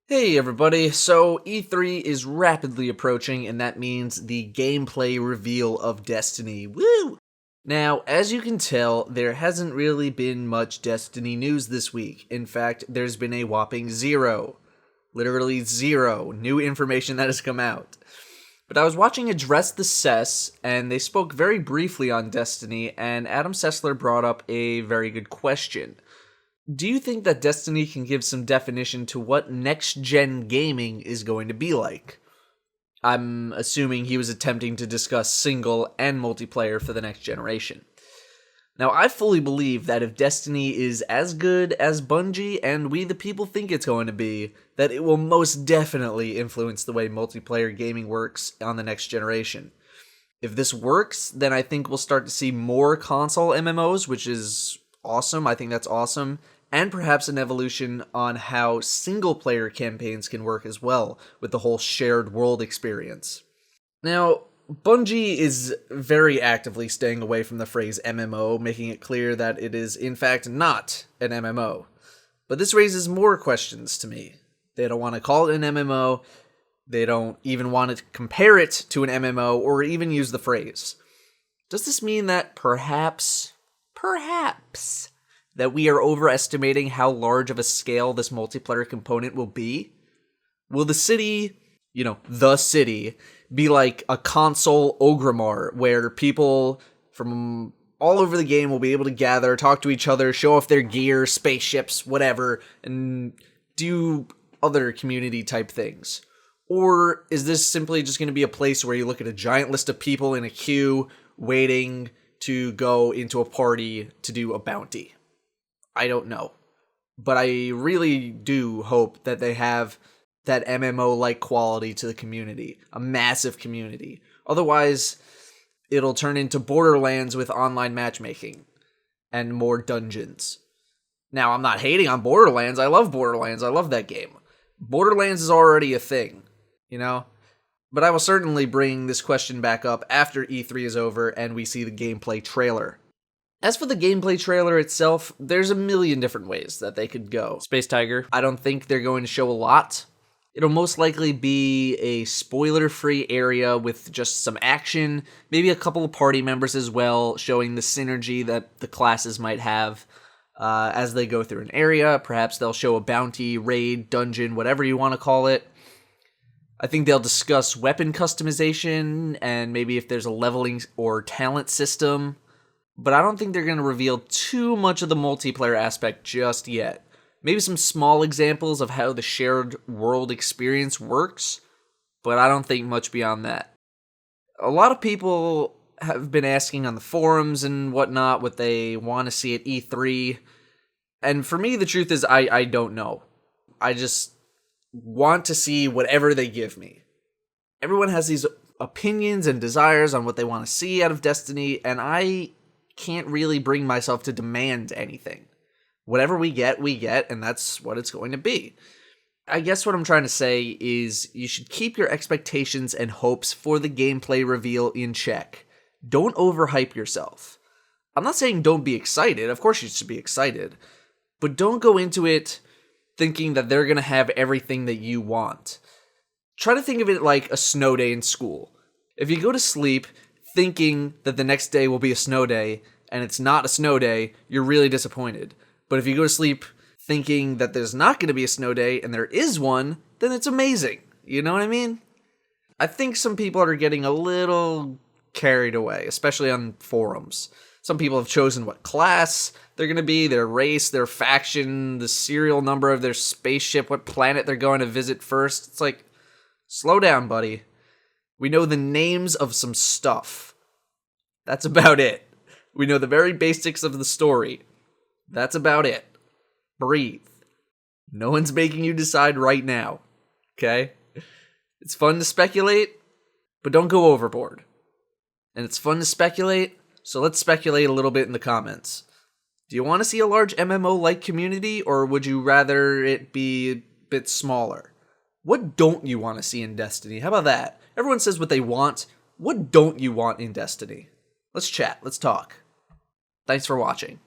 Hey everybody, so E3 is rapidly approaching, and that means the gameplay reveal of Destiny. Woo! Now, as you can tell, there hasn't really been much Destiny news this week. In fact, there's been a whopping zero. Literally zero new information that has come out. But I was watching Address the Cess, and they spoke very briefly on Destiny, and Adam Sessler brought up a very good question. Do you think that Destiny can give some definition to what next-gen gaming is going to be like? I'm assuming he was attempting to discuss single and multiplayer for the next generation. Now, I fully believe that if Destiny is as good as Bungie and we the people think it's going to be, that it will most definitely influence the way multiplayer gaming works on the next generation. If this works, then I think we'll start to see more console MMOs, which is awesome. I think that's awesome. And perhaps an evolution on how single-player campaigns can work as well, with the whole shared world experience. Now, Bungie is very actively staying away from the phrase MMO, making it clear that it is in fact not an MMO. But this raises more questions to me. They don't want to call it an MMO, they don't even want to compare it to an MMO, or even use the phrase. Does this mean that perhaps, that we are overestimating how large of a scale this multiplayer component will be? Will the city, the city, be like a console Ogrimmar, where people from all over the game will be able to gather, talk to each other, show off their gear, spaceships, whatever, and do other community type things? Or is this simply just going to be a place where you look at a giant list of people in a queue waiting to go into a party to do a bounty? I don't know. But I really do hope that they have that MMO-like quality to the community. A massive community. Otherwise, it'll turn into Borderlands with online matchmaking. And more dungeons. Now, I'm not hating on Borderlands. I love Borderlands. I love that game. Borderlands is already a thing, But I will certainly bring this question back up after E3 is over and we see the gameplay trailer. As for the gameplay trailer itself, there's a million different ways that they could go. Space Tiger, I don't think they're going to show a lot. It'll most likely be a spoiler-free area with just some action, maybe a couple of party members as well, showing the synergy that the classes might have as they go through an area. Perhaps they'll show a bounty, raid, dungeon, whatever you want to call it. I think they'll discuss weapon customization and maybe if there's a leveling or talent system. But I don't think they're going to reveal too much of the multiplayer aspect just yet. Maybe some small examples of how the shared world experience works, but I don't think much beyond that. A lot of people have been asking on the forums and whatnot what they want to see at E3, and for me the truth is I don't know. I just want to see whatever they give me. Everyone has these opinions and desires on what they want to see out of Destiny, and I can't really bring myself to demand anything. Whatever we get, and that's what it's going to be. I guess what I'm trying to say is you should keep your expectations and hopes for the gameplay reveal in check. Don't overhype yourself. I'm not saying don't be excited, of course you should be excited, but don't go into it thinking that they're going to have everything that you want. Try to think of it like a snow day in school. If you go to sleep thinking that the next day will be a snow day, and it's not a snow day, you're really disappointed. But if you go to sleep thinking that there's not going to be a snow day, and there is one, then it's amazing. You know what I mean? I think some people are getting a little carried away, especially on forums. Some people have chosen what class they're going to be, their race, their faction, the serial number of their spaceship, what planet they're going to visit first. It's like, slow down, buddy. We know the names of some stuff. That's about it. We know the very basics of the story. That's about it. Breathe. No one's making you decide right now. Okay? It's fun to speculate, but don't go overboard. And it's fun to speculate, so let's speculate a little bit in the comments. Do you want to see a large MMO-like community, or would you rather it be a bit smaller? What don't you want to see in Destiny? How about that? Everyone says what they want. What don't you want in Destiny? Let's chat. Let's talk. Thanks for watching.